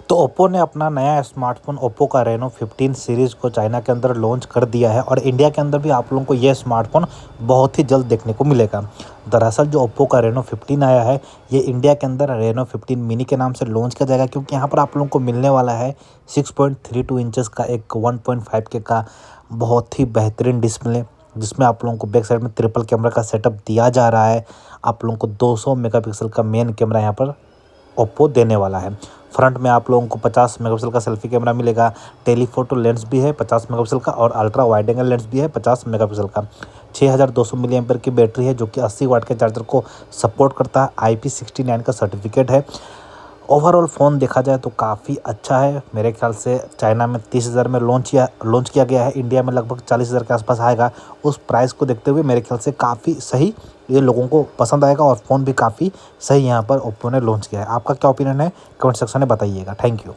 तो ओप्पो ने अपना नया स्मार्टफ़ोन ओप्पो का रेनो 15 सीरीज़ को चाइना के अंदर लॉन्च कर दिया है और इंडिया के अंदर भी आप लोगों को ये स्मार्टफ़ोन बहुत ही जल्द देखने को मिलेगा। दरअसल जो ओप्पो का रेनो 15 आया है, ये इंडिया के अंदर रेनो 15 मिनी के नाम से लॉन्च किया जाएगा, क्योंकि यहाँ पर आप लोगों को मिलने वाला है 6.32 इंचेस का एक 1.5 के का बहुत ही बेहतरीन डिस्प्ले, जिसमें आप लोगों को बैक साइड में ट्रिपल कैमरा का सेटअप दिया जा रहा है। आप लोगों को 200 मेगापिक्सल का मेन कैमरा यहाँ पर ओप्पो देने वाला है। फ्रंट में आप लोगों को 50 मेगापिक्सल का सेल्फी कैमरा मिलेगा, टेलीफोटो लेंस भी है 50 मेगापिक्सल का और अल्ट्रा वाइड एंगल लेंस भी है 50 मेगापिक्सल का। 6200 मिली एम्पीयर की बैटरी है जो कि 80 वाट के चार्जर को सपोर्ट करता है। IP69 का सर्टिफिकेट है। ओवरऑल फ़ोन देखा जाए तो काफ़ी अच्छा है। मेरे ख्याल से चाइना में 30,000 में लॉन्च किया गया है, इंडिया में लगभग 40,000 के आसपास आएगा। उस प्राइस को देखते हुए मेरे ख्याल से काफ़ी सही ये लोगों को पसंद आएगा और फ़ोन भी काफ़ी सही यहाँ पर ओप्पो ने लॉन्च किया है। आपका क्या ओपिनियन है, कमेंट सेक्शन में बताइएगा। Thank you.